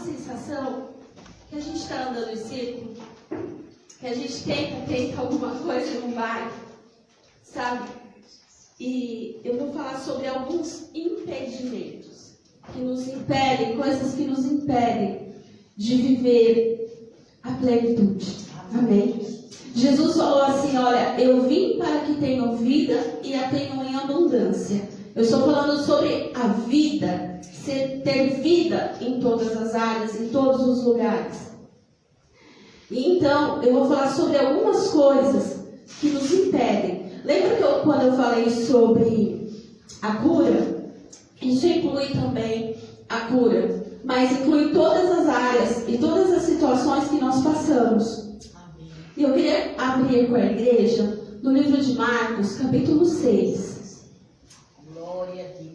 sensação que a gente está andando em círculo, que a gente tenta alguma coisa e não vai, sabe? E eu vou falar sobre alguns impedimentos que nos impedem, coisas que nos impedem de viver a plenitude. Amém? Jesus falou assim, olha, eu vim para que tenham vida e a tenham em abundância. Eu estou falando sobre a vida, ter vida em todas as áreas, em todos os lugares. E então, eu vou falar sobre algumas coisas que nos impedem. Lembra que quando eu falei sobre a cura? Isso inclui também a cura, mas inclui todas as áreas e todas as situações que nós passamos. Amém. E eu queria abrir com a igreja no livro de Marcos, capítulo 6. Glória a Deus.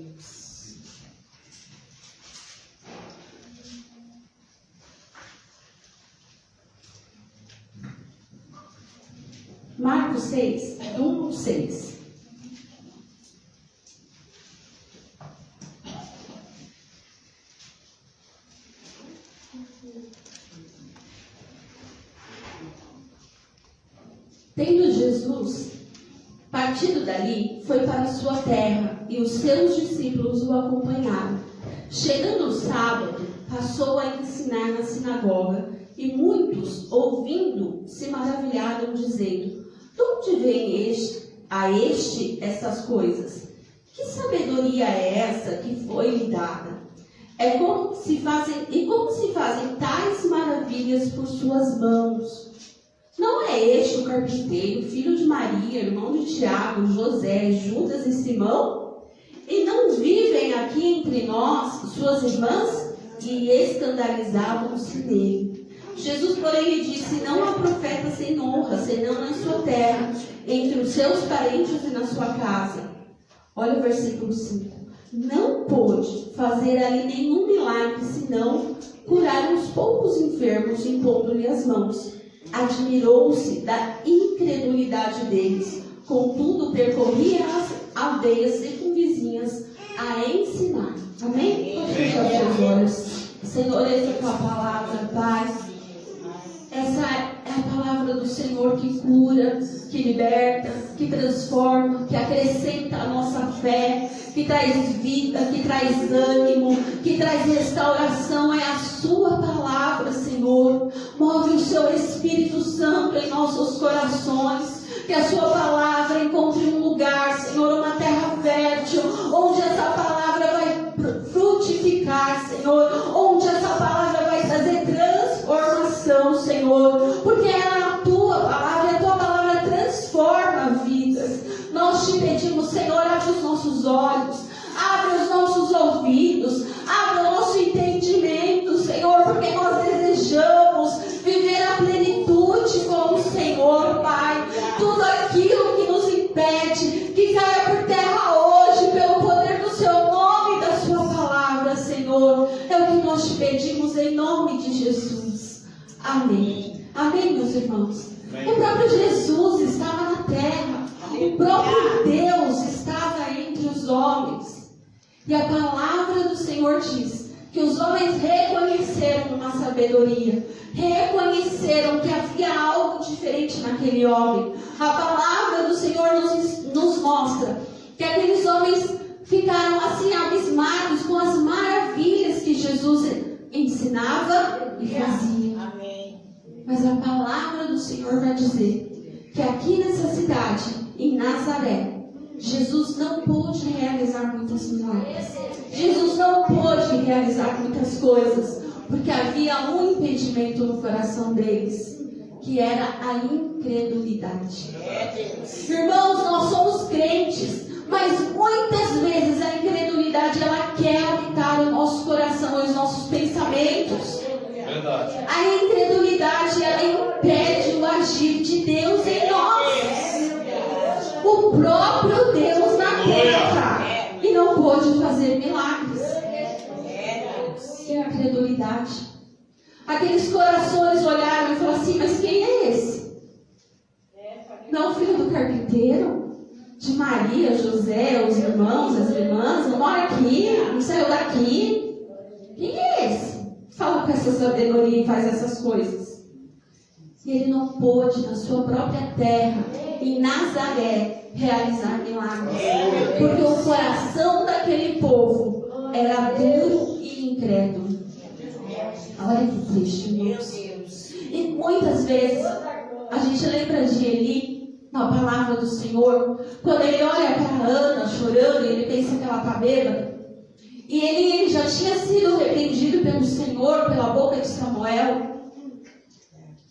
Marcos 6, 1-6. Tendo Jesus partido dali, foi para sua terra, e os seus discípulos o acompanharam. Chegando o sábado, passou a ensinar na sinagoga, e muitos, ouvindo, se maravilharam, dizendo: de onde vem estas coisas? Que sabedoria é essa que foi lhe dada? Como se fazem tais maravilhas por suas mãos? Não é este o carpinteiro, filho de Maria, irmão de Tiago, José, Judas e Simão? E não vivem aqui entre nós suas irmãs? E escandalizavam-se nele. Jesus, porém, lhe disse: não há profeta sem honra, senão na sua terra, entre os seus parentes e na sua casa. Olha o versículo 5. Não pôde fazer ali nenhum milagre, senão curar uns poucos enfermos, impondo-lhe as mãos. Admirou-se da incredulidade deles. Contudo, percorria as aldeias circunvizinhas a ensinar. Amém? Pode fechar os seus olhos. Senhor, essa é a tua palavra, Pai. Essa é a palavra do Senhor que cura, que liberta, que transforma, que acrescenta a nossa fé, que traz vida, que traz ânimo, que traz restauração. É a sua palavra, Senhor. Move o seu Espírito Santo em nossos corações. Que a sua palavra encontre um lugar, Senhor, uma terra fértil, onde essa palavra vai frutificar, Senhor, onde essa palavra vai trazer transformação, Senhor, porque ela é a tua palavra, a tua palavra transforma vidas. Nós te pedimos, Senhor, abre os nossos olhos, abre os nossos ouvidos, abre o nosso entendimento, Senhor, porque nós desejamos viver a plenitude com o Senhor, Pai. Tudo aquilo que nos impede, que caia por terra hoje, pelo poder do seu nome e da sua palavra, Senhor. É o que nós te pedimos em nome de Jesus. Amém. Amém, meus irmãos. Amém. O próprio Jesus estava na terra. O próprio Deus estava entre os homens. E a palavra do Senhor diz que os homens reconheceram uma sabedoria, reconheceram que havia algo diferente naquele homem. A palavra do Senhor nos mostra que aqueles homens ficaram assim abismados com as maravilhas que Jesus ensinava e fazia. Amém. Mas a palavra do Senhor vai dizer que aqui nessa cidade, em Nazaré, Jesus não pôde realizar muitos milagres. Jesus não pôde realizar muitas coisas, porque havia um impedimento no coração deles, que era a incredulidade. Irmãos, nós somos crentes, mas muitas vezes a incredulidade ela quer habitar o nosso coração e os nossos pensamentos. Verdade. A incredulidade ela impede o agir de Deus em nós. O próprio Deus na terra e não pôde fazer milagres. E a incredulidade. Aqueles corações olharam e falaram assim: mas quem é esse? Não, filho do carpinteiro? De Maria, José, os irmãos, as irmãs, não mora aqui, não saiu daqui. Quem é esse? Fala com essa sabedoria e faz essas coisas. E ele não pôde, na sua própria terra, em Nazaré, realizar milagres. Porque o coração daquele povo era duro e incrédulo. Olha que triste, meu Deus. E muitas vezes a gente lembra de Eli, na palavra do Senhor, quando ele olha para Ana chorando, ele pensa que ela está bêbada. E ele já tinha sido repreendido pelo Senhor, pela boca de Samuel.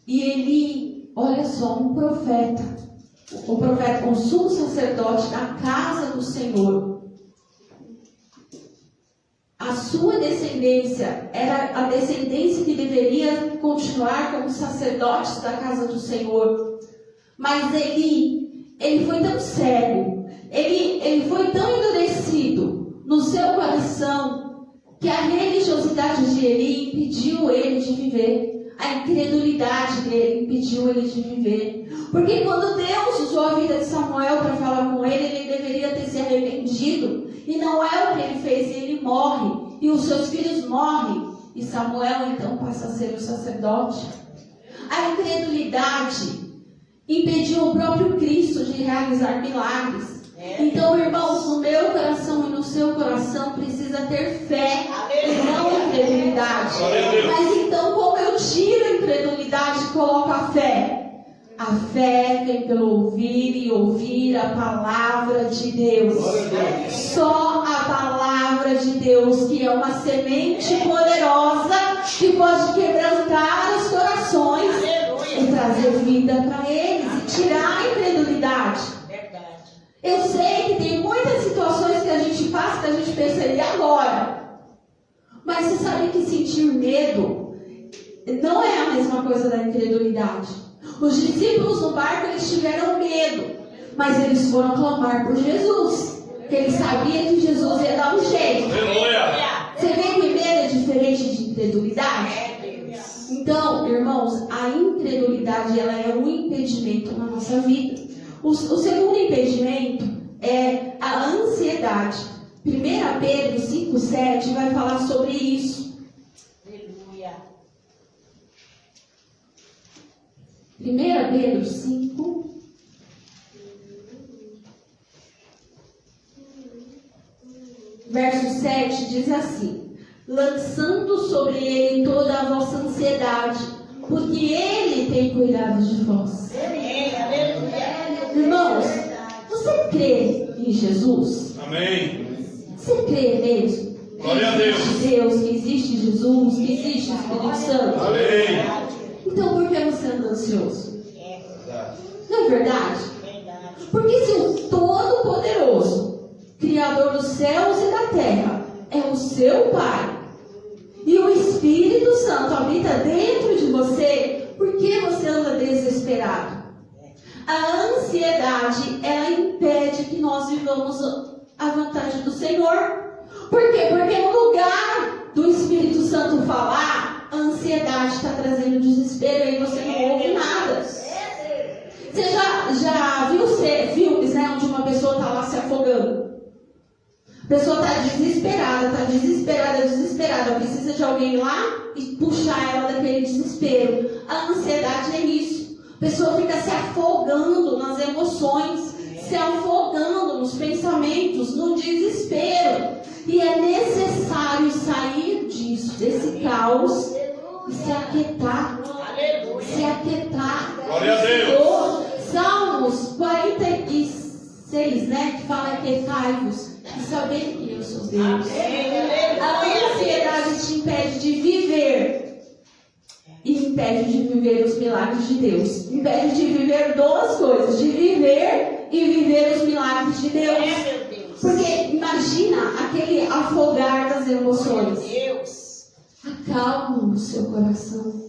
E ele, olha só, um profeta, um sumo sacerdote da casa do Senhor. A sua descendência era a descendência que deveria continuar como sacerdotes da casa do Senhor. Mas ele foi tão cego, ele foi tão endurecido no seu coração, que a religiosidade de Eli impediu ele de viver. A incredulidade dele impediu ele de viver. Porque quando Deus usou a vida de Samuel para falar com ele, ele deveria ter se arrependido. E não é o que ele fez, e ele morre. E os seus filhos morrem. E Samuel então passa a ser o sacerdote. A incredulidade impediu o próprio Cristo de realizar milagres. Então, irmãos, no meu coração e no seu coração precisa ter fé e não incredulidade. Mas então, como eu tiro a incredulidade e coloco a fé? A fé vem pelo ouvir e ouvir a palavra de Deus. Só a palavra de Deus, que é uma semente poderosa, que pode quebrantar os corações e trazer vida para eles e tirar a incredulidade. Eu sei que tem muitas situações que a gente passa que a gente pensa, e agora? Mas você sabe que sentir medo não é a mesma coisa da incredulidade. Os discípulos no barco, eles tiveram medo, mas eles foram clamar por Jesus, porque eles sabiam que Jesus ia dar um jeito. Você vê que medo é diferente de incredulidade? Então, irmãos, a incredulidade, ela é um impedimento na nossa vida. O segundo impedimento é a ansiedade. 1 Pedro 5,7 vai falar sobre isso. Aleluia. 1 Pedro 5. Verso 7 diz assim: lançando sobre ele toda a vossa ansiedade, porque ele tem cuidado de vós. Aleluia. Irmãos, você crê em Jesus? Amém. Você crê mesmo? Glória a Deus. Que existe Deus, que existe Jesus, que existe o Espírito Santo? Amém. Então por que você anda ansioso? Não é verdade? Porque se o Todo-Poderoso, Criador dos céus e da terra, é o seu Pai, e o Espírito Santo habita dentro de você, por que você anda desesperado? A ansiedade, ela impede que nós vivamos a vontade do Senhor. Por quê? Porque no lugar do Espírito Santo falar, a ansiedade está trazendo desespero e você não ouve nada. Você já viu filmes, né, onde uma pessoa está lá se afogando? A pessoa está desesperada, precisa de alguém lá e puxar ela daquele desespero. A ansiedade é isso. A pessoa fica se afogando nas emoções, se afogando nos pensamentos, no desespero. E é necessário sair disso, desse caos, e se aquietar. Se aquietar. Glória a Deus. Salmos 46, né, que fala: aquietai-vos e saber que eu sou Deus. A ansiedade te impede de viver. E impede de viver os milagres de Deus. Impede de viver duas coisas: de viver e viver os milagres de Deus. Porque imagina aquele afogar das emoções. Acalma o seu coração.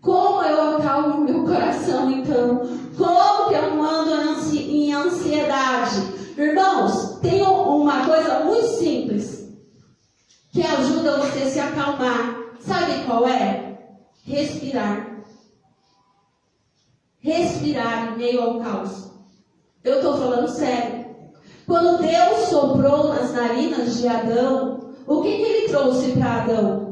Como eu acalmo o meu coração então? Como que eu ando em ansiedade? Irmãos, tem uma coisa muito simples que ajuda você a se acalmar. Sabe qual é? Respirar. Respirar em meio ao caos. Eu estou falando sério. Quando Deus soprou nas narinas de Adão, o que ele trouxe para Adão?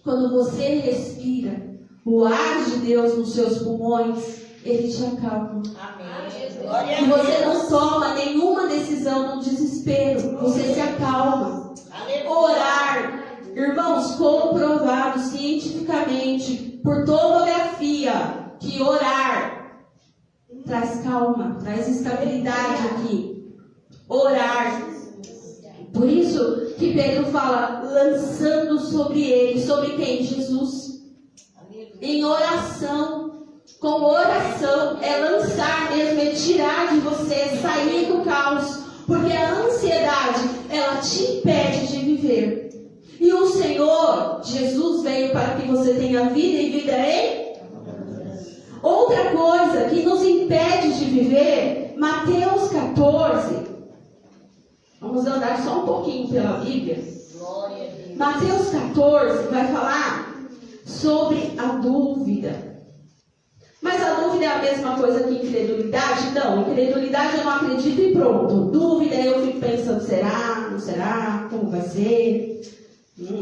quando você respira o ar de Deus nos seus pulmões, Ele te acalma. Amém. Glória a E você Deus. não toma nenhuma decisão no desespero, você se acalma. Aleluia. Orar, irmãos, comprovado cientificamente por tomografia que orar traz calma, traz estabilidade aqui. Orar. Por isso que Pedro fala, lançando sobre ele, sobre quem? Jesus. Em oração. Com oração, é lançar mesmo, é tirar de você, sair do caos. Porque a ansiedade, ela te impede de viver. E o Senhor, Jesus, veio para que você tenha vida e vida em... Outra coisa que nos impede de viver, Mateus 14. Vamos andar só um pouquinho pela Bíblia. Glória a Deus. Mateus 14 vai falar sobre a dúvida. Mas a dúvida é a mesma coisa que incredulidade? Não, incredulidade eu não acredito e pronto. Dúvida eu fico pensando, será? Não será? Como vai ser?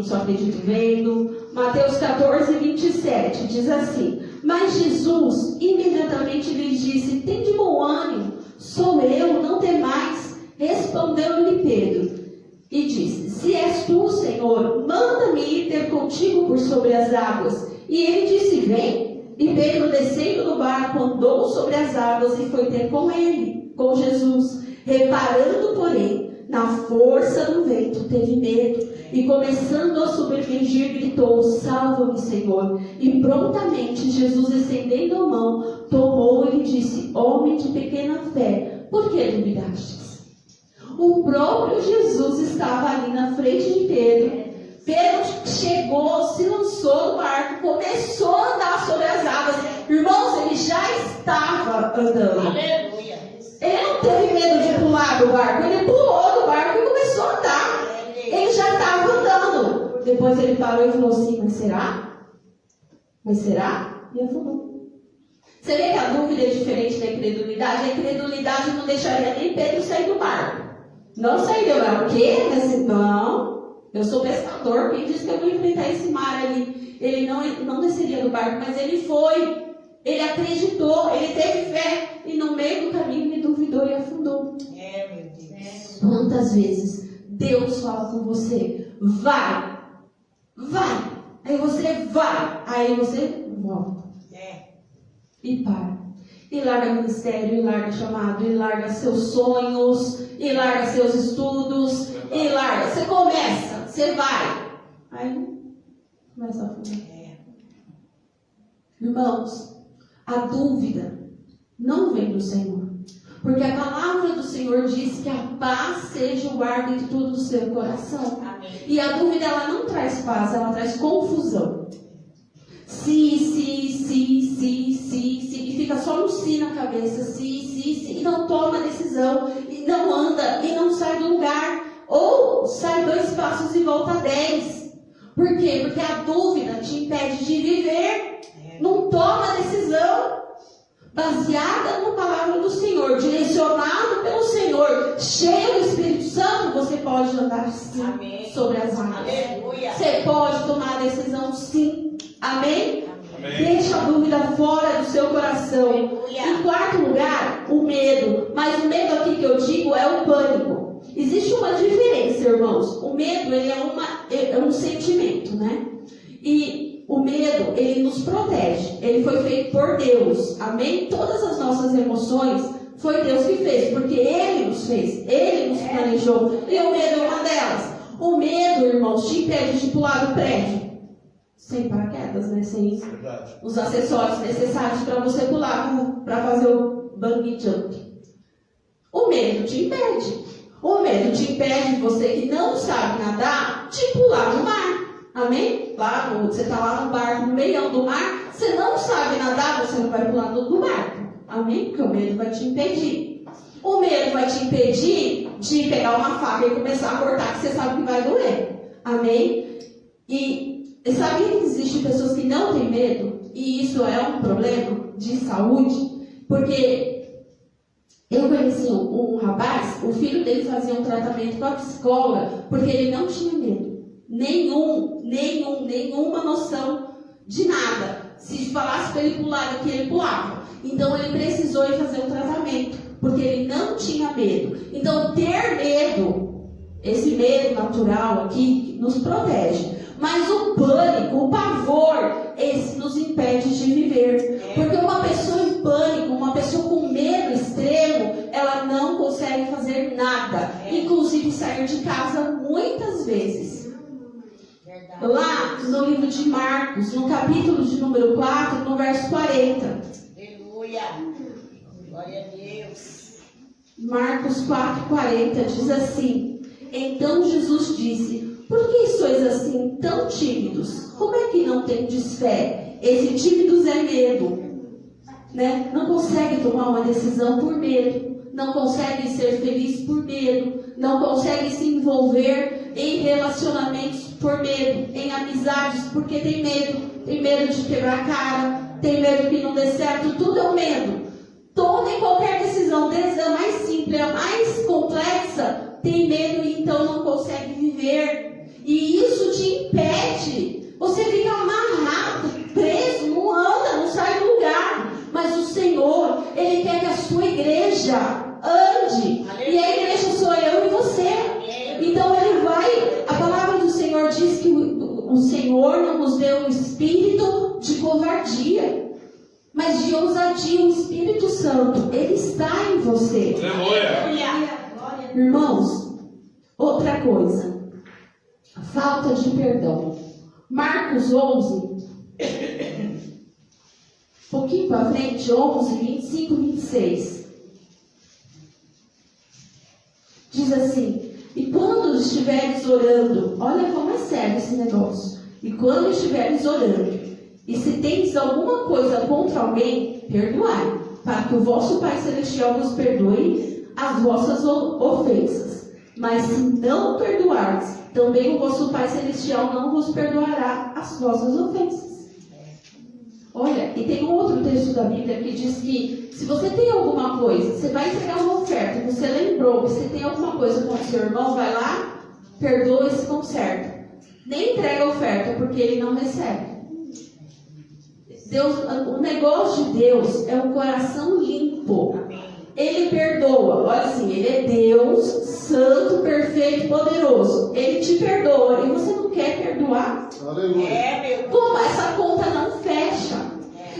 Só acredito vendo. Mateus 14, 27 diz assim: Mas Jesus imediatamente lhes disse, tende bom ânimo, sou eu, não temais. Respondeu-lhe Pedro e disse, se és tu, Senhor, manda-me ir ter contigo por sobre as águas. E ele disse, vem. E Pedro, descendo do barco, andou sobre as águas e foi ter com ele, com Jesus. Reparando, porém, na força do vento, teve medo. E começando a submergir, gritou, salva-me, Senhor. E prontamente Jesus, estendendo a mão, tomou e disse, homem de pequena fé, por que duvidastes? O próprio Jesus estava ali na frente de Pedro. Pedro chegou, se lançou no barco, começou a andar sobre as águas. Irmãos, ele já estava andando. Aleluia. Ele não teve medo de pular do barco. Ele pulou do barco e começou a andar. Ele já estava andando. Depois ele parou e falou assim, mas será? Mas será? E afundou. Você vê que a dúvida é diferente da incredulidade? A incredulidade não deixaria nem Pedro sair do barco. Não saiu. O quê? Não. Eu sou pescador, quem disse que eu vou enfrentar esse mar ali? Ele não desceria do barco, mas ele foi. Ele acreditou, ele teve fé. E no meio do caminho ele duvidou e afundou. Meu Deus. Quantas vezes Deus fala com você, vai. Aí você vai, aí você volta. E para. E larga ministério, e larga chamado, e larga seus sonhos, e larga seus estudos, e larga. Você começa, você vai. Aí começa a afundar. Irmãos, a dúvida não vem do Senhor. Porque a palavra do Senhor diz que a paz seja o guarda de tudo do seu coração. Amém. E a dúvida, ela não traz paz, ela traz confusão. Se, e fica só no si na cabeça, se, e não toma decisão, e não anda, e não sai do lugar, ou sai 2 passos e volta 10. Por quê? Porque a dúvida te impede de viver, não toma decisão, baseada na palavra do Senhor, direcionado pelo Senhor, cheio do Espírito Santo, você pode andar sim. Amém. Sobre as águas. Aleluia. Você pode tomar a decisão sim. Amém? Amém. Deixa a dúvida fora do seu coração. Aleluia. Em quarto lugar, o medo. Mas o medo aqui que eu digo é o pânico. Existe uma diferença, irmãos. O medo, ele é um sentimento, né? E o medo, ele nos protege. Ele foi feito por Deus. Amém? Todas as nossas emoções foi Deus que fez. Porque Ele nos fez. Ele nos planejou. E o medo é uma delas. O medo, irmãos, te impede de pular do prédio. Sem paraquedas, né? Sem os acessórios necessários para você pular, para fazer o bungee jump. O medo te impede. O medo te impede de você que não sabe nadar, de pular no mar. Amém? Você está lá no barco, no meio do mar, você não sabe nadar, você não vai pular do barco. Amém? Porque o medo vai te impedir. O medo vai te impedir de pegar uma faca e começar a cortar, que você sabe que vai doer. Amém? E sabia que existem pessoas que não têm medo? E isso é um problema de saúde? Porque eu conheci um rapaz, o filho dele fazia um tratamento com a psicóloga, porque ele não tinha medo. nenhuma noção de nada. Se falasse para ele pular daqui, ele pulava. Então ele precisou ir fazer um tratamento, porque ele não tinha medo. Então ter medo, esse medo natural aqui, nos protege. Mas o pânico, o pavor, esse nos impede de viver. Porque uma pessoa em pânico, uma pessoa com medo extremo, ela não consegue fazer nada. Inclusive sair de casa muitas vezes. Lá no livro de Marcos, no capítulo de número 4, no verso 40. Aleluia. Glória a Deus. Marcos 4,40 diz assim: Então Jesus disse: Por que sois assim tão tímidos? Como é que não tendes fé? Esse tímidos é medo, né? Não consegue tomar uma decisão por medo, não consegue ser feliz por medo, não consegue se envolver em relacionamentos por medo, em amizades porque tem medo de quebrar a cara, tem medo que não dê certo, tudo é um medo. Toda e qualquer decisão, desde a mais simples, a mais complexa, tem medo e então não consegue viver. E isso te impede. Você fica amarrado, preso, não anda, não sai do lugar. Mas o Senhor, Ele quer que a sua igreja ande. E a igreja sou eu e você. Então Ele vai, a palavra do Senhor diz que o Senhor não nos deu um espírito de covardia, mas de ousadia. O Espírito Santo, Ele está em você. Aleluia. Irmãos, outra coisa, falta de perdão. Marcos 11, um pouquinho para frente, 11, 25, 26. Diz assim: E quando estiveres orando, olha como é sério esse negócio. E quando estiveres orando, e se tendes alguma coisa contra alguém, perdoai, para que o vosso Pai Celestial vos perdoe as vossas ofensas. Mas se não perdoardes, também o vosso Pai Celestial não vos perdoará as vossas ofensas. Olha, e tem um outro texto da Bíblia que diz que se você tem alguma coisa, você vai entregar uma oferta, você lembrou, você tem alguma coisa com o seu irmão, vai lá, perdoa e se conserta. Nem entrega a oferta, porque ele não recebe. Deus, o negócio de Deus é um coração limpo. Ele perdoa. Olha assim, Ele é Deus, santo, perfeito e poderoso. Ele te perdoa e você não quer perdoar? Aleluia. Como essa conta não fecha?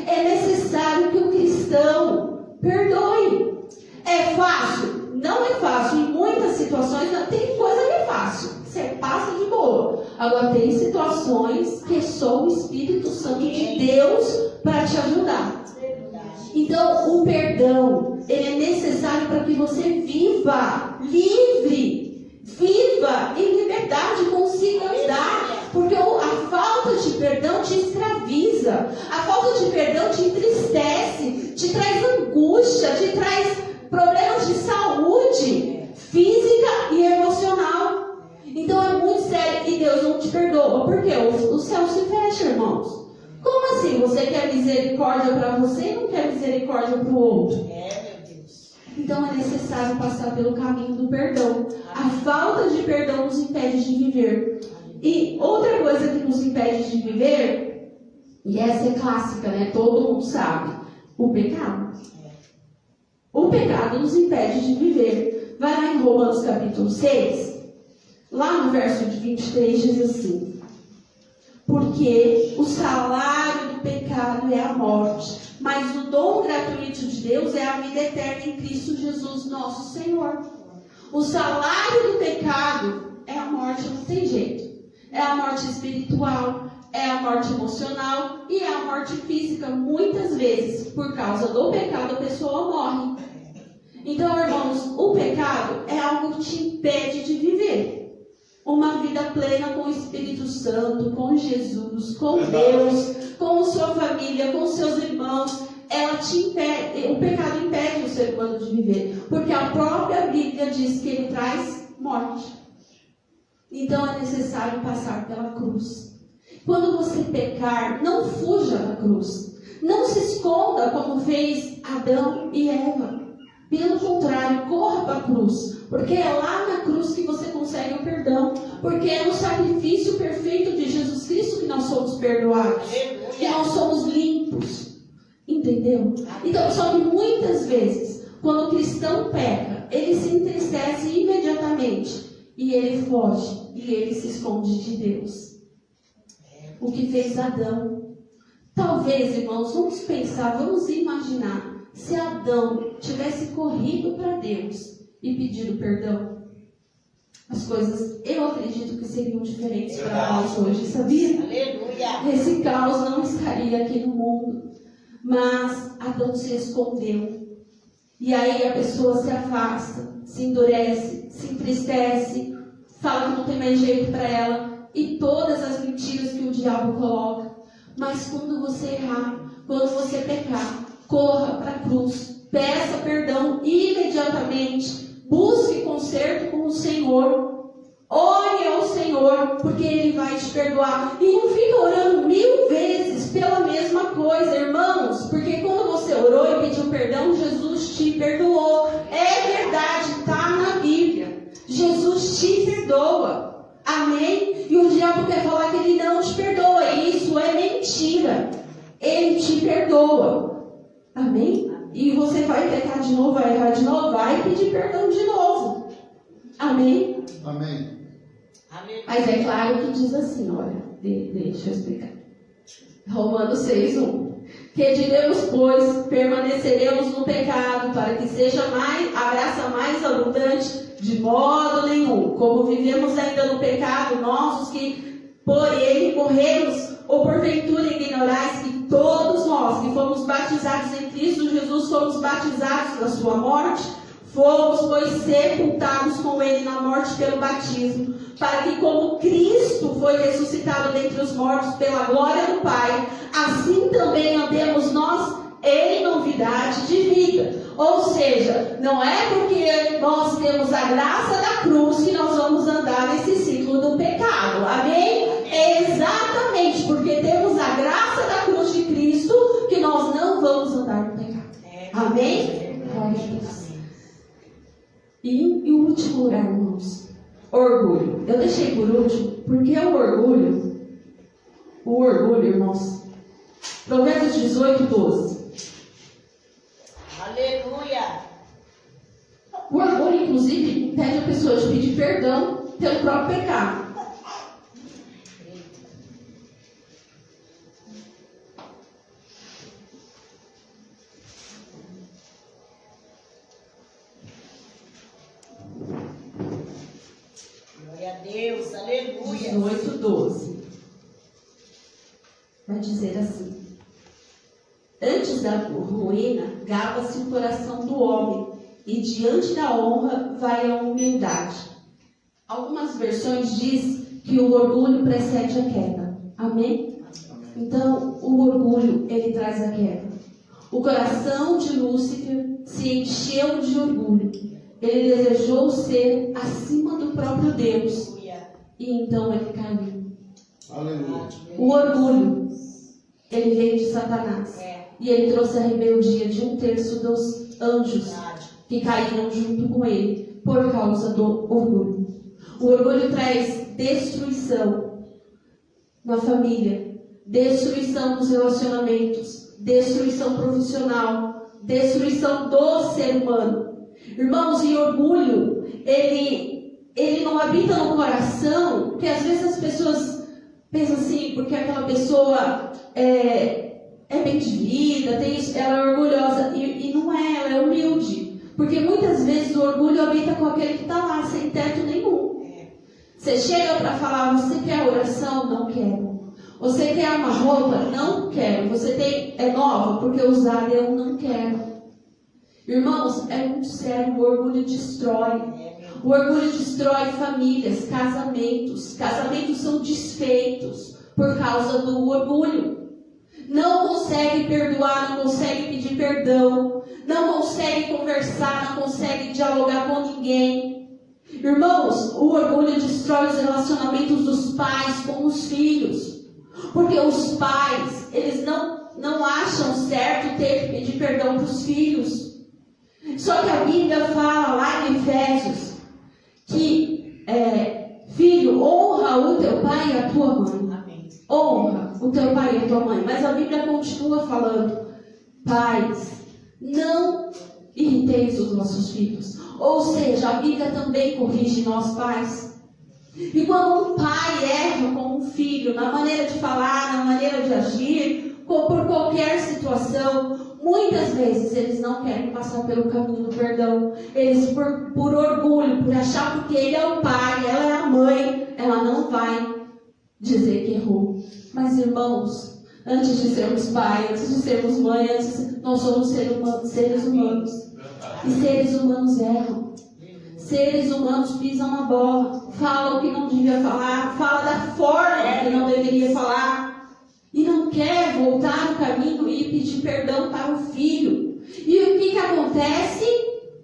É necessário que o cristão perdoe. É fácil? Não é fácil. Em muitas situações, tem coisa que é fácil. Você passa de boa. Agora, tem situações que é só o Espírito Santo de Deus para te ajudar. Então, o perdão, ele é necessário para que você viva livre, viva em liberdade, consiga andar. Porque a falta de perdão te escraviza, a falta de perdão te entristece, te traz angústia, te traz problemas de saúde física e emocional. Então é muito sério e Deus não te perdoa. Por quê? O céu se fecha, irmãos. Como assim? Você quer misericórdia para você e não quer misericórdia para o outro? Meu Deus. Então é necessário passar pelo caminho do perdão. A falta de perdão nos impede de viver. E outra coisa que nos impede de viver, e essa é clássica, né? Todo mundo sabe, o pecado. O pecado nos impede de viver. Vai lá em Romanos capítulo 6, lá no verso de 23 diz assim: Porque o salário do pecado é a morte, mas o dom gratuito de Deus é a vida eterna em Cristo Jesus, nosso Senhor. O salário do pecado é a morte, não tem jeito. É a morte espiritual, é a morte emocional e é a morte física. Muitas vezes, por causa do pecado, a pessoa morre. Então, irmãos, o pecado é algo que te impede de viver uma vida plena com o Espírito Santo, com Jesus, com Deus, com sua família, com seus irmãos. Ela te impede, o pecado impede o ser humano de viver, porque a própria Bíblia diz que ele traz morte. Então é necessário passar pela cruz. Quando você pecar, não fuja da cruz. Não se esconda como fez Adão e Eva. Pelo contrário, corra para a cruz, porque é lá na cruz que você consegue o perdão, porque é no sacrifício perfeito de Jesus Cristo que nós somos perdoados, que nós somos limpos, entendeu? Então, só que muitas vezes, quando o cristão peca, ele se entristece imediatamente, e ele foge, e ele se esconde de Deus. O que fez Adão. Talvez, irmãos, vamos pensar, vamos imaginar, se Adão tivesse corrido para Deus e pedido perdão, as coisas, eu acredito que seriam diferentes para nós hoje, sabia? Aleluia. Esse caos não estaria aqui no mundo, mas Adão se escondeu. E aí a pessoa se afasta, se endurece, se entristece, fala que não tem mais jeito para ela, e todas as mentiras que o diabo coloca. Mas quando você errar, quando você pecar, corra para a cruz, peça perdão imediatamente, busque conserto com o Senhor, ore ao Senhor, porque Ele vai te perdoar. E não fica orando 1000 vezes pela mesma coisa, irmãos, porque quando você orou e pediu perdão, Jesus te perdoou. É verdade, está na Bíblia. Jesus te perdoa. Amém? E o diabo quer falar que ele não te perdoa. E isso é mentira. Ele te perdoa. Amém? E você vai pecar de novo, vai errar de novo, vai pedir perdão de novo. Amém? Amém. Mas é claro que diz assim, olha, deixa eu explicar. Romanos 6:1. Que diremos, pois, permaneceremos no pecado, para que seja a graça mais abundante? De modo nenhum. Como vivemos ainda no pecado, nós os que por ele morremos, ou porventura ignorais que todos nós que fomos batizados em Cristo Jesus, fomos batizados na sua morte? Fomos, pois, sepultados com ele na morte pelo batismo, para que como Cristo foi ressuscitado dentre os mortos pela glória do Pai, assim também andemos nós em novidade de vida. Ou seja, não é porque nós temos a graça da cruz que nós vamos andar nesse ciclo do pecado. Amém? É exatamente porque temos a graça da cruz de Cristo que nós não vamos andar no pecado. Amém? Glória a Deus. E em último lugar, irmãos, orgulho. Eu deixei por último porque o orgulho, irmãos, Provérbios 18:12. Aleluia. O orgulho, inclusive, impede a pessoa de pedir perdão pelo próprio pecado. Glória a Deus. Aleluia. 18:12. Vai dizer assim: antes da ruína, gaba-se o coração do homem, e diante da honra vai a humildade. Algumas versões diz que o orgulho precede a queda. Amém? Então, o orgulho, ele traz a queda. O coração de Lúcifer se encheu de orgulho. Ele desejou ser acima do próprio Deus. E então ele caiu. Aleluia. O orgulho, ele veio de Satanás. E ele trouxe a rebeldia de 1/3 dos anjos que caíram junto com ele por causa do orgulho. O orgulho traz destruição na família, destruição nos relacionamentos, destruição profissional, destruição do ser humano. Irmãos, e orgulho, ele não habita no coração, porque às vezes as pessoas pensam assim, porque aquela pessoa é bem de vida, ela é orgulhosa, e não é, ela é humilde. Porque muitas vezes o orgulho habita com aquele que está lá, sem teto nenhum. Você chega para falar, você quer oração? Não quero. Você quer uma roupa? Não quero. Você é nova? Porque usada eu não quero. Irmãos, é muito sério, o orgulho destrói. O orgulho destrói famílias, casamentos. Casamentos são desfeitos por causa do orgulho. Não consegue perdoar, não consegue pedir perdão, não consegue conversar, não consegue dialogar com ninguém. Irmãos, o orgulho destrói os relacionamentos dos pais com os filhos. Porque os pais, eles não acham certo ter que pedir perdão para os filhos. Só que a Bíblia fala lá em Efésios que, filho, honra o teu pai e a tua mãe. Amém. Honra o teu pai e a tua mãe. Mas a Bíblia continua falando, pais, não irriteis os vossos filhos. Ou seja, a Bíblia também corrige nós pais. E quando um pai erra com um filho, na maneira de falar, na maneira de agir, ou por qualquer situação, muitas vezes eles não querem passar pelo caminho do perdão. Eles, por orgulho, por achar porque ele é o pai, ela é a mãe, ela não vai dizer que errou. Mas, irmãos, antes de sermos pai, antes de sermos mãe, nós somos seres humanos. E seres humanos erram. Seres humanos pisam na bola, falam o que não devia falar, falam da forma que não deveria falar. E não quer voltar no caminho e pedir perdão para o filho. E o que acontece?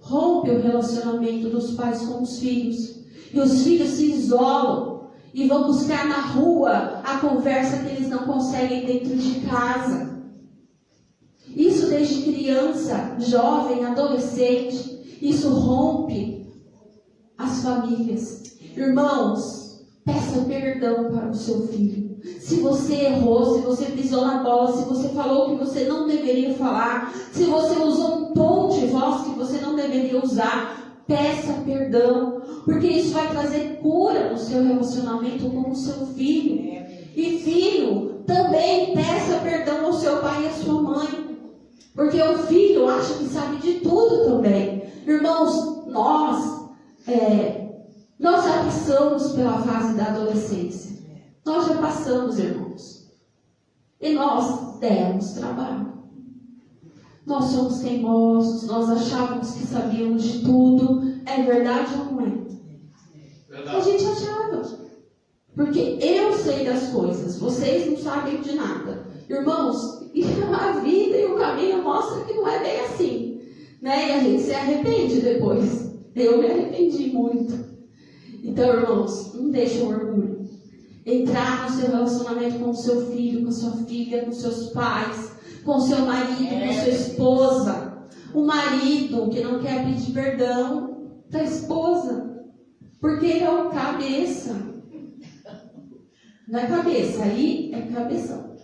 Rompe o relacionamento dos pais com os filhos. E os filhos se isolam e vão buscar na rua a conversa que eles não conseguem dentro de casa. Isso desde criança, jovem, adolescente. Isso rompe as famílias. Irmãos, peça perdão para o seu filho. Se você errou, se você pisou na bola, se você falou o que você não deveria falar, se você usou um tom de voz que você não deveria usar, peça perdão, porque isso vai trazer cura no seu relacionamento com o seu filho. E filho, também peça perdão ao seu pai e à sua mãe, porque o filho acha que sabe de tudo também. Irmãos, nós já passamos pela fase da adolescência. Nós já passamos, irmãos. E nós demos trabalho. Nós somos teimosos, nós achávamos que sabíamos de tudo. É verdade ou não é? Verdade. A gente achava. Porque eu sei das coisas, vocês não sabem de nada. Irmãos, a vida e o caminho mostram que não é bem assim. Né? E a gente se arrepende depois. Eu me arrependi muito. Então, irmãos, não deixem o orgulho entrar no seu relacionamento com o seu filho, com a sua filha, com seus pais, com o seu marido, com a sua esposa. O marido que não quer pedir perdão da esposa, porque ele é o cabeça. Não é cabeça, aí é cabeção.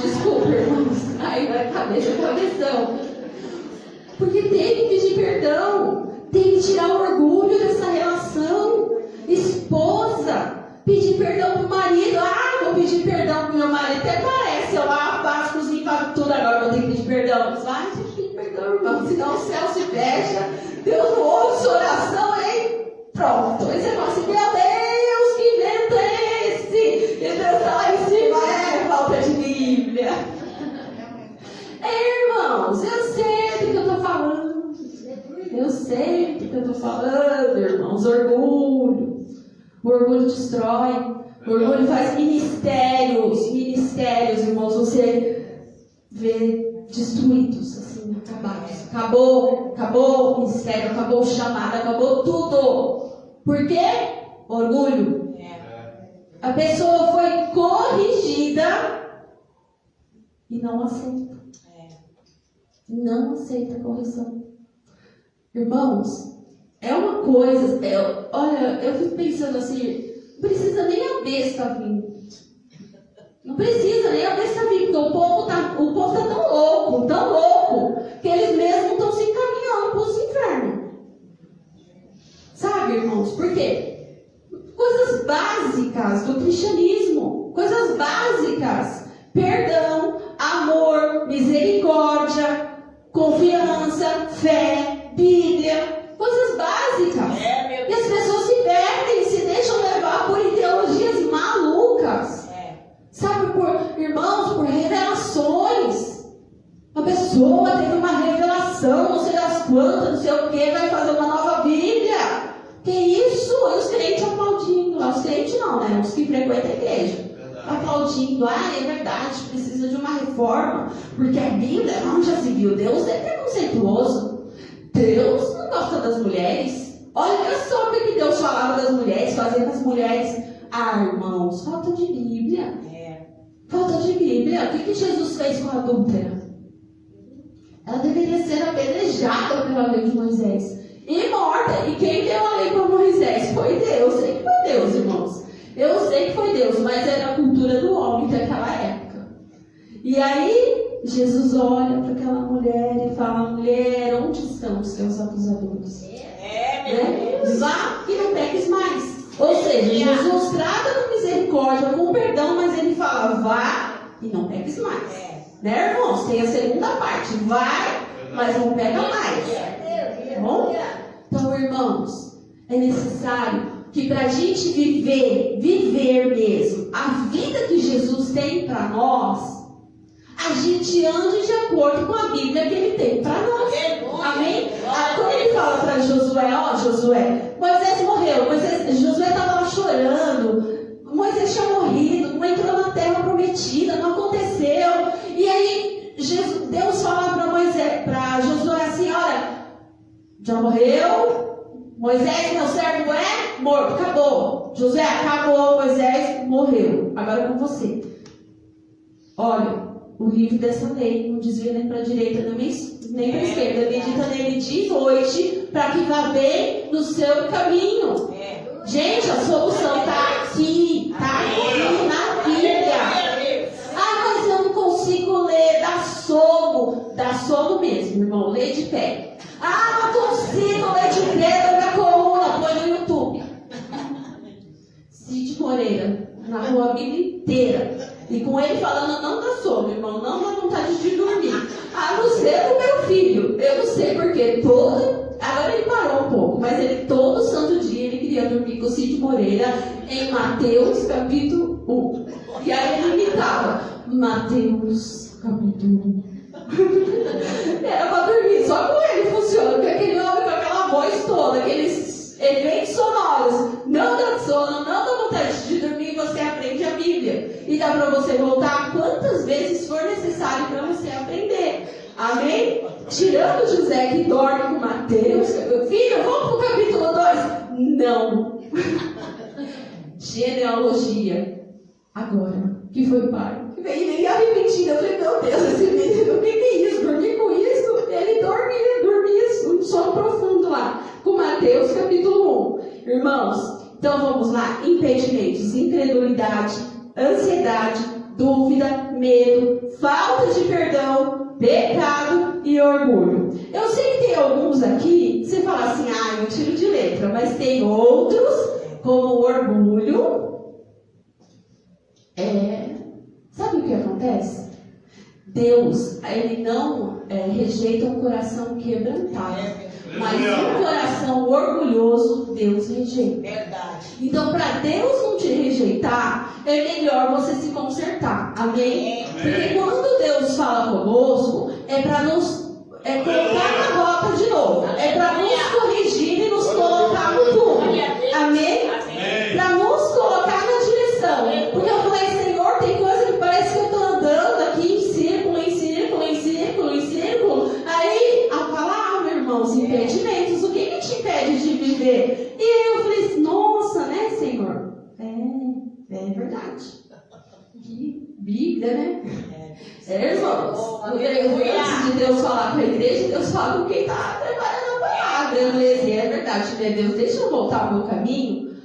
Desculpa, irmãos. Aí não é cabeça, é cabeção. Porque tem que pedir perdão, tem que tirar o orgulho dessa relação. Esposa, pedir perdão pro marido. Vou pedir perdão pro meu marido. Até parece, eu lavo, faço, cozinho, faço tudo, agora vou ter que pedir perdão. Mas vai, tem que pedir perdão, irmão. Senão o céu se fecha, Deus não ouve sua oração, hein? Pronto. Aí você fala assim, meu Deus, que vento é esse? E Deus está lá em cima, falta de Bíblia. Irmãos, eu sei do que eu estou falando. Eu sei do que eu estou falando, irmãos. Orgulho. O orgulho destrói. O orgulho faz ministérios, irmãos. Você vê destruídos, assim, acabados. Acabou o ministério, acabou o chamado, acabou tudo. Por quê? Orgulho. A pessoa foi corrigida e não aceita. Não aceita a correção. Irmãos, é uma coisa, olha, eu fico pensando assim, não precisa nem a besta vir. Não precisa nem a besta vir, porque o povo tá tão louco, que eles mesmos estão se encaminhando para os infernos. Sabe, irmãos, por quê? Coisas básicas do cristianismo, coisas básicas, perdão, amor, misericórdia, confiança, fé, Bíblia, coisas básicas. E as pessoas se perdem, se deixam levar por ideologias malucas. Sabe, irmãos, por revelações. A pessoa teve uma revelação, não sei das quantas, não sei o que, vai fazer uma nova Bíblia. Que isso? E os crentes aplaudindo. Os crentes não, né? Os que frequentam a igreja. Aplaudindo, é verdade, precisa de uma reforma, porque a Bíblia, não, já se viu, Deus é preconceituoso, Deus não gosta das mulheres. Olha só o que Deus falava das mulheres, fazendo as mulheres, irmãos, falta de Bíblia. Falta de Bíblia. O que Jesus fez com a adúltera? Ela deveria ser apedrejada pela lei de Moisés e morta. E quem deu a lei para Moisés foi Deus. Eu sei que foi Deus, irmãos. Eu sei que foi Deus, mas era a cultura do homem daquela época. E aí, Jesus olha para aquela mulher e fala: mulher, onde estão os seus acusadores? Vá e não peques mais. Ou seja, Jesus trata com misericórdia, com perdão, mas ele fala: vá e não peques mais. Né, irmãos? Tem a segunda parte: vai, mas não pega mais. Tá bom? Então, irmãos, é necessário que para a gente viver mesmo a vida que Jesus tem para nós, a gente ande de acordo com a Bíblia que ele tem para nós. Amém? Quando ele fala para Josué: ó, Josué, Moisés morreu, Josué estava lá chorando, Moisés tinha morrido, não entrou na terra prometida, não aconteceu. E aí Deus fala para Josué assim: olha, já morreu, Moisés, meu servo, é morto, acabou. Josué, acabou, Moisés morreu, agora é com você. Olha, o livro dessa lei não desvia nem para a direita nem para a esquerda. Medita nele de noite, para que vá bem no seu caminho. Gente, a solução está aqui na Bíblia. Ah, mas eu não consigo ler, dá sono mesmo, irmão, lê de pé. Ah, não consigo ler de pé da minha coluna, põe no YouTube. Cid Moreira, narrou a Bíblia inteira. E com ele falando, não dá sono, irmão, não dá vontade de dormir. A não ser do meu filho. Eu não sei porque agora ele parou um pouco, mas ele todo santo dia ele queria dormir com o Cid Moreira em Mateus capítulo 1. E aí ele imitava Mateus capítulo 1. Era para dormir, só com ele funciona, porque aquele homem com aquela voz toda, aqueles efeitos sonoros, não dá sono, não dá vontade de dormir, você aprende a Bíblia. E dá para você voltar quantas vezes for necessário para você aprender. Amém? Tirando José que dorme com Mateus, filho, vamos para o capítulo 2. Não. Genealogia. Agora, que foi pai? E nem arrependida. Eu falei, meu Deus, esse menino, o que é isso? Dormir com isso? Ele dormia um sono profundo lá, com Mateus capítulo 1. Irmãos, então vamos lá. Impedimentos: incredulidade, ansiedade, dúvida, medo, falta de perdão, pecado e orgulho. Eu sei que tem alguns aqui, você fala assim, eu tiro de letra, mas tem outros, como o orgulho. Sabe o que acontece? Deus, ele não rejeita um coração quebrantado, mas um coração orgulhoso, Deus rejeita. Verdade. Então, para Deus não te rejeitar, é melhor você se consertar. Amém? Porque quando Deus fala conosco, é para nos colocar na rota de novo. É para nos corrigir e nos colocar no tubo. Amém? Para nos colocar na direção. Porque eu falei, Senhor, tem coisa que parece que eu estou andando aqui em círculo, em círculo, em círculo, em círculo. Aí, a palavra, irmãos, impedimentos. O que te impede de viver? E aí eu falei, nossa, né, Senhor? É verdade. Que Bíblia, né? Irmãos, antes de Deus falar com a igreja, Deus fala com quem está preparando a palavra. Eu falei assim, é verdade, né, Deus? Deixa eu voltar ao meu caminho,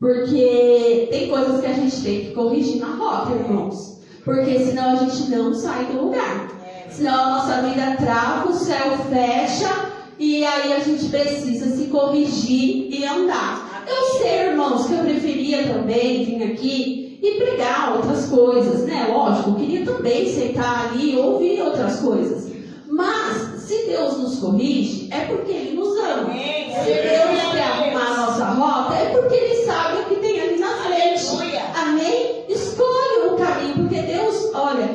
porque tem coisas que a gente tem que corrigir na rota, irmãos. Porque senão a gente não sai do lugar. Senão a nossa vida trava, o céu fecha, e aí a gente precisa se corrigir e andar. Eu sei, irmãos, que eu preferia também vir aqui e pregar outras coisas, né? Lógico, eu queria também sentar ali e ouvir outras coisas. Mas, se Deus nos corrige, é porque Ele nos ama. Se Deus quer arrumar a nossa rota, é porque Ele sabe o que tem ali na frente. Amém? Escolhe o caminho, porque Deus, olha,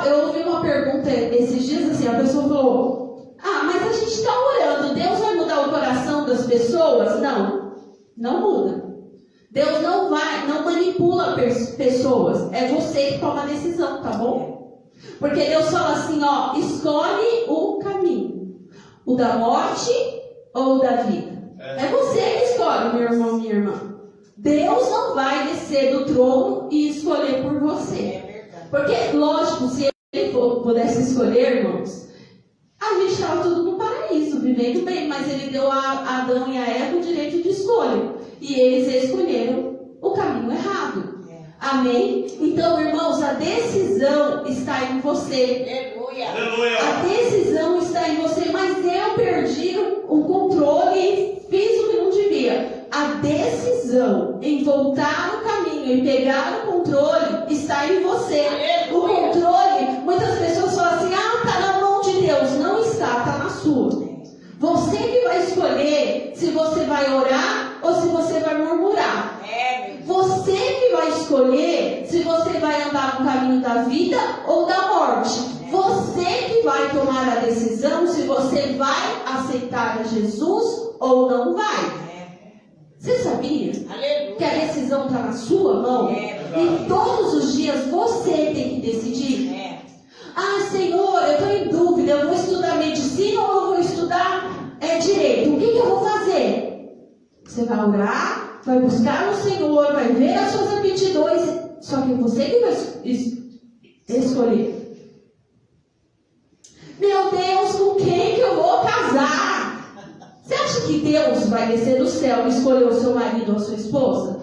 eu ouvi uma pergunta esses dias assim, a pessoa falou, mas a gente está orando, Deus vai mudar o coração das pessoas? Não muda. Deus não manipula pessoas. É você que toma a decisão, tá bom? Porque Deus fala assim, escolhe o caminho. O da morte ou o da vida. É você que escolhe, meu irmão, minha irmã. Deus não vai descer do trono e escolher por você. Porque, lógico, se Ele pudesse escolher escolher, irmãos, a gente estava tudo no paraíso, vivendo bem, mas ele deu a Adão e a Eva o direito de escolha. E eles escolheram o caminho errado. Amém? Então, irmãos, a decisão está em você. Aleluia. A decisão está em você, mas eu perdi o controle e fiz o que não devia. A decisão em voltar no caminho e pegar o controle está em você. O controle, muitas pessoas falam assim, está na mão de Deus. Não está na sua. Você que vai escolher se você vai orar ou se você vai murmurar. Você que vai escolher se você vai andar no caminho da vida ou da morte. Você que vai tomar a decisão se você vai aceitar a Jesus ou não vai. Você sabia que a decisão está na sua mão? E todos os dias você tem que decidir. Senhor, eu estou em dúvida, eu vou estudar medicina ou eu vou estudar direito? O que eu vou fazer? Você vai orar, vai buscar o Senhor, vai ver as suas aptidões, só que você que vai escolher. Meu Deus, com quem que eu vou casar? Você acha que Deus vai descer do céu e escolher o seu marido ou a sua esposa?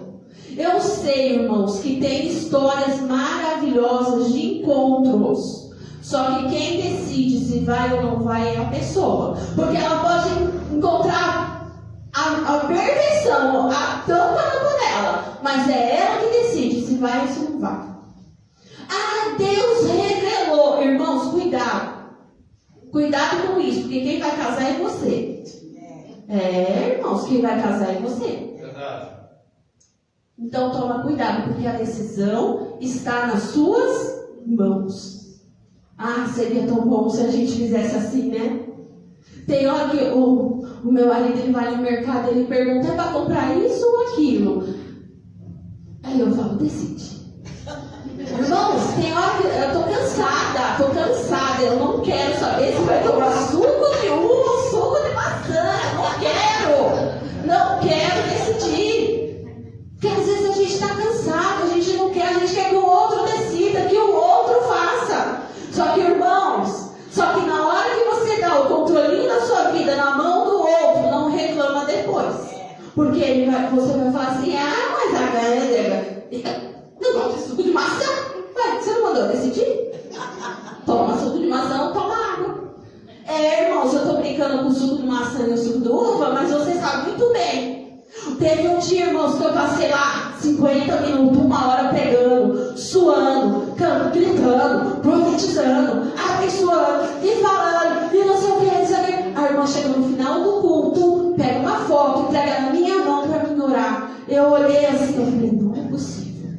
Eu sei, irmãos, que tem histórias maravilhosas de encontros. Só que quem decide se vai ou não vai é a pessoa. Porque ela pode encontrar a perfeição, a tampa na panela. Mas é ela que decide se vai ou se não vai. Deus revelou. Irmãos, cuidado. Cuidado com isso, porque quem vai casar é você. Irmãos, quem vai casar é você. Verdade. Então toma cuidado, porque a decisão está nas suas mãos. Seria tão bom se a gente fizesse assim, né? Tem hora que o meu marido ele vai no mercado, ele pergunta, é para comprar isso ou aquilo? Aí eu falo, decide. Irmãos, tem hora que eu tô cansada, eu não quero saber se vai tomar suco de uva ou suco de maçã, não quero decidir. Porque às vezes a gente está cansado, a gente não quer, a gente quer que o outro decida, que o outro faça. Só que, irmãos, na hora que você dá o controlinho da sua vida na mão do outro, não reclama depois. Porque você vai falar assim, mas a não gosto de suco de maçã. Você não mandou decidir? Toma suco de maçã, toma água. Irmãos, eu estou brincando com o suco de maçã e o suco de uva, mas você sabe muito bem. Teve um dia, irmãos, que eu passei lá 50 minutos, 1 hora pregando, suando, gritando, profetizando, abençoando e falando, e não sei o que, não sei o que. A irmã chega no final do culto, pega uma foto, entrega na minha mão para mim orar. Eu olhei assim, eu falei, não é possível.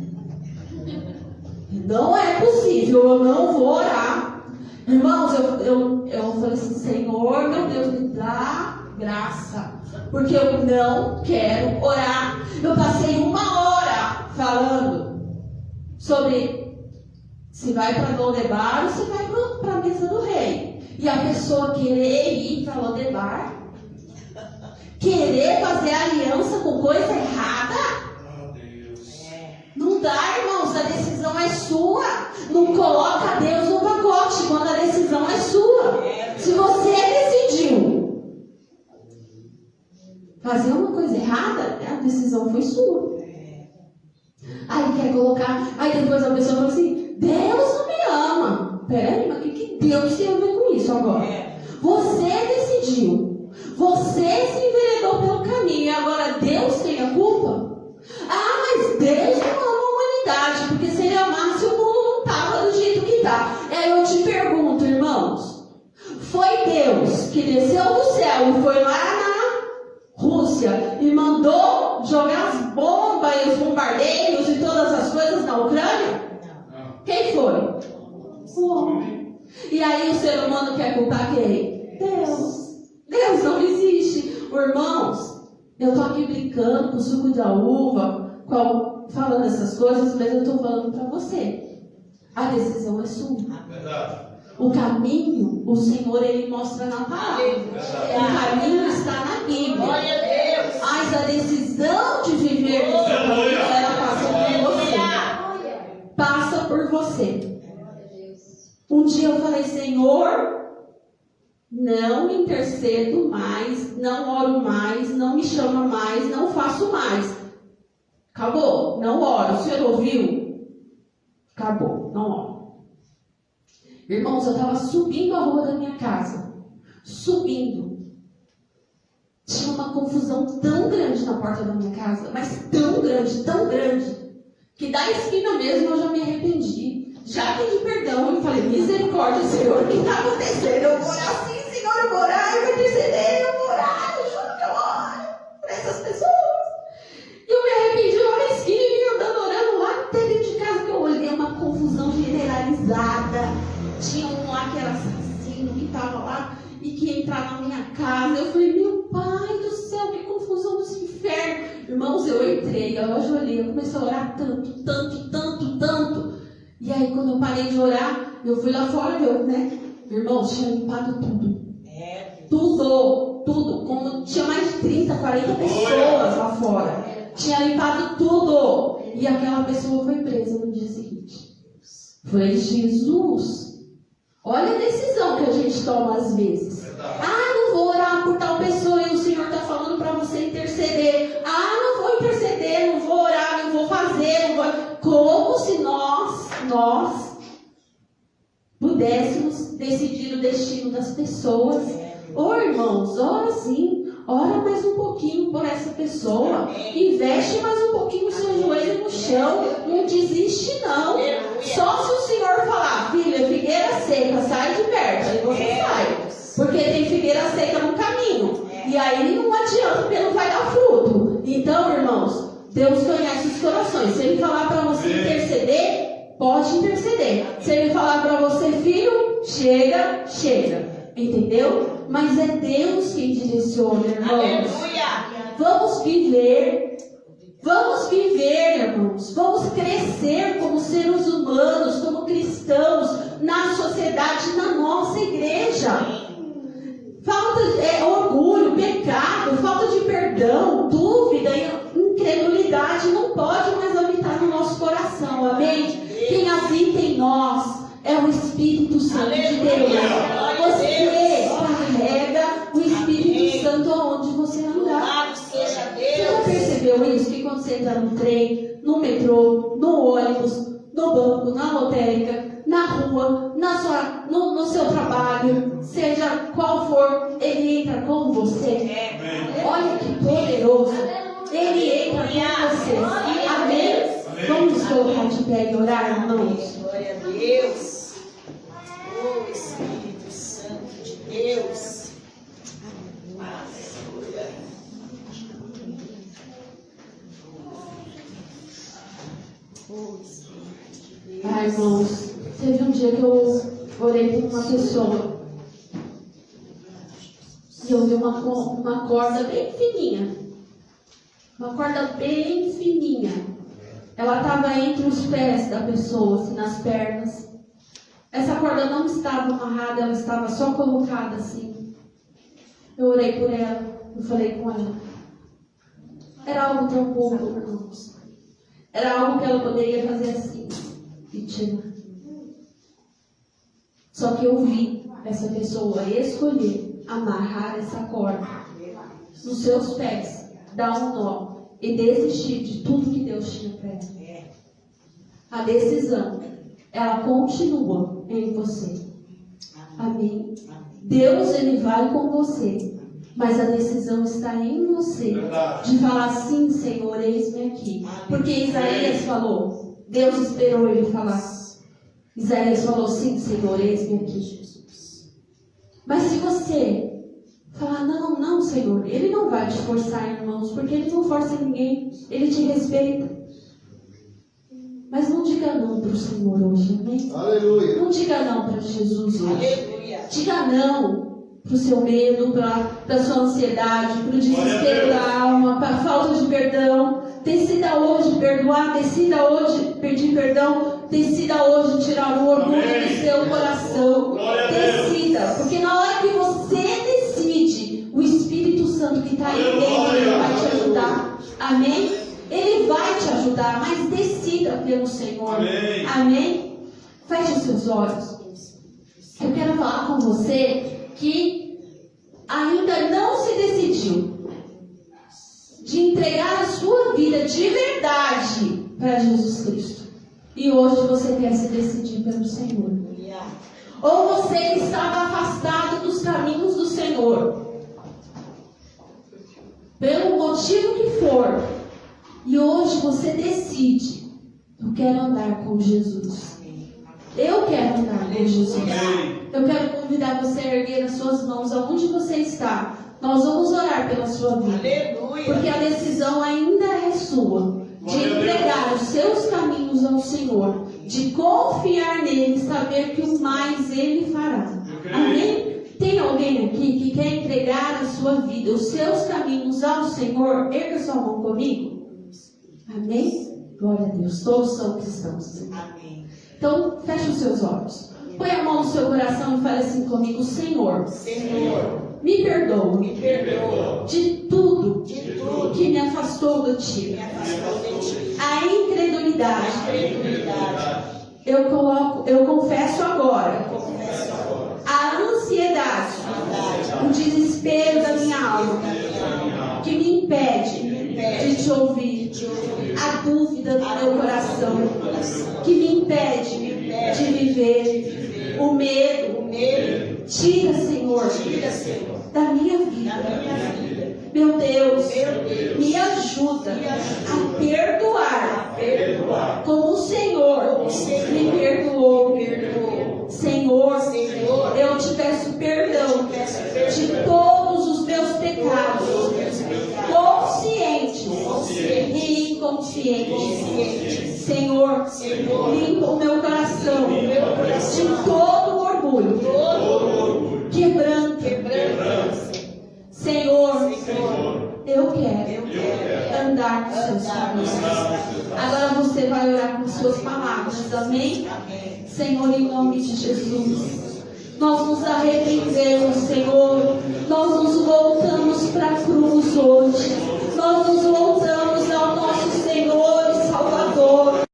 Não é possível, eu não vou orar. Irmãos, eu falei assim, Senhor, meu Deus, me dá graça, porque eu não quero orar. Eu passei 1 hora falando sobre se vai para Lodebar ou se vai para a mesa do rei. E a pessoa querer ir para Lodebar, querer fazer aliança com coisa errada. Não dá, irmãos, a decisão é sua. Não coloca Deus no pacote quando a decisão é sua. Se você decidiu fazer uma coisa errada, a decisão foi sua. Aí quer colocar, aí depois a pessoa fala assim, Deus não me ama. Peraí, mas o que Deus tem a ver com isso agora? Você decidiu, você se enveredou pelo caminho e agora Deus tem a culpa? Mas Deus não ama a humanidade, porque se ele amasse o mundo não estava do jeito que está. Aí eu te pergunto, irmãos, foi Deus que desceu do céu e foi lá na Rússia e mandou jogar as bombas e os bombardeiros e todas as coisas na Ucrânia? Não. Quem foi? O homem. E aí o ser humano quer culpar quem? Deus. Deus não existe. Irmãos, eu estou aqui brincando com o suco da uva, falando essas coisas, mas eu estou falando para você. A decisão é sua. Verdade. O caminho, o Senhor, Ele mostra na palavra. O caminho está na Bíblia. Glória a Deus. Mas a decisão de viver nesse caminho, ela passa por você. Passa por você. Um dia eu falei, Senhor, não intercedo mais, não oro mais, não me chama mais, não faço mais. Acabou, não oro. O senhor ouviu? Acabou, não oro. Irmãos, eu estava subindo a rua da minha casa. Subindo. Tinha uma confusão tão grande na porta da minha casa, mas tão grande, que da esquina mesmo eu já me arrependi. Já pedi perdão e falei, misericórdia, Senhor, o que está acontecendo? Eu vou orar sim, Senhor, eu vou orar, eu vou interceder, eu vou orar, eu juro que eu oro por essas pessoas. E eu me arrependi lá na esquina e vim andando, orando lá até dentro de casa, que eu olhei uma confusão generalizada. Tinha um lá que era assassino, que estava lá e que ia entrar na minha casa. Eu falei, meu Pai do céu, que confusão dos infernos. Irmãos, eu entrei, eu ajoelhei, eu comecei a orar tanto. E aí, quando eu parei de orar, eu fui lá fora, né? Irmãos, tinha limpado tudo. Tudo. Como tinha mais de 30, 40 pessoas lá fora. Tinha limpado tudo. E aquela pessoa foi presa no dia seguinte. Falei, Jesus, olha a decisão que a gente toma às vezes. Ah, não vou orar por tal pessoa e o Senhor está falando para você interceder. Ah, não vou interceder, não vou orar, não vou fazer, não vou... Como se nós pudéssemos decidir o destino das pessoas. Irmãos, ora sim, ora mais um pouquinho por essa pessoa, investe mais um pouquinho o seu joelho no chão, não desiste não. Só se o Senhor falar, filha, figueira seca, sai de perto, aí você sai, porque tem figueira seca no caminho, e aí não adianta, porque não vai dar fruto. Então, irmãos, Deus conhece os corações. Se Ele falar para você interceder, pode interceder. Se Ele falar para você, filho, chega. Entendeu? Mas é Deus quem direciona, irmãos. Aleluia. Vamos viver, irmãos. Vamos crescer como seres humanos, como cristãos, na sociedade, na nossa igreja. Orgulho, pecado, falta de perdão, dúvida, incredulidade não pode mais habitar no nosso coração, amém? Quem habita em nós é o Espírito Santo de Deus. Você carrega o Espírito Santo aonde você andar. Você já percebeu isso? Que quando você entra no trem, no metrô, no ônibus, no banco, na lotérica, na rua, no seu trabalho, seja qual for, Ele entra com você. Olha que poderoso. Ele entra com você. Amém? Vamos colocar de pé e orar, irmãos. Glória a Deus. Oh, Espírito Santo de Deus. Aleluia. Oh, Espírito de Deus. Ai, irmãos, teve um dia que eu orei por uma pessoa e eu vi uma corda bem fininha. Uma corda bem fininha. Ela estava entre os pés da pessoa, assim, nas pernas. Essa corda não estava amarrada, ela estava só colocada assim. Eu orei por ela, eu falei com ela. Era algo tão pouco, irmãos. Era algo que ela poderia fazer assim e tirar. Só que eu vi essa pessoa escolher amarrar essa corda nos seus pés, dar um nó e desistir de tudo que Deus tinha para ela. A decisão, ela continua em você. Amém? Deus, Ele vai com você, mas a decisão está em você de falar sim, Senhor, eis-me aqui. Porque Isaías falou, Deus esperou ele falar. Isaías falou, sim, Senhor, eis-me aqui. Mas se você falar, não, Senhor, Ele não vai te forçar, irmãos, porque Ele não força ninguém, Ele te respeita. Mas não diga não para o Senhor hoje, amém? Aleluia. Não diga não para Jesus hoje. Aleluia. Diga não para o seu medo, para a sua ansiedade, para o desespero da alma, para a falta de perdão. Decida hoje perdoar, decida hoje pedir perdão, decida hoje tirar o orgulho do seu coração. Decida, porque na hora que você decide, o Espírito Santo que está aí dentro, Ele vai te ajudar. Amém? Ele vai te ajudar, mas decida pelo Senhor. Amém? Feche os seus olhos. Eu quero falar com você que ainda não se decidiu de entregar a sua vida de verdade para Jesus Cristo. E hoje você quer se decidir pelo Senhor. Ou você que estava afastado dos caminhos do Senhor, pelo motivo que for, e hoje você decide: eu quero andar com Jesus. Eu quero andar com Jesus. Eu quero convidar você a erguer as suas mãos aonde você está. Nós vamos orar pela sua vida. Porque a decisão ainda é sua, de entregar os seus caminhos ao Senhor, de confiar nele, saber que o mais ele fará. Amém? Tem alguém aqui que quer entregar a sua vida, os seus caminhos ao Senhor? Erga sua mão comigo. Amém? Glória a Deus. Todos são cristãos. Amém. Então, feche os seus olhos. Põe a mão no seu coração e fale assim comigo: Senhor, me perdoa de tudo que me afastou de ti. A incredulidade. Eu confesso agora a ansiedade, o desespero da minha alma, que me impede de te ouvir, a dúvida do meu coração, que me impede de viver, o medo. Tira, Senhor, da minha vida. Meu Deus, me ajuda a perdoar como o Senhor me perdoou. Senhor, eu te peço perdão de todos os meus pecados, conscientes e inconscientes. Senhor, limpa o meu coração de todo o orgulho, quebranta. Senhor, eu quero andar com seus caminhos. Agora você vai orar com suas palavras, amém? Senhor, em nome de Jesus, nós nos arrependemos, Senhor. Nós nos voltamos para a cruz hoje.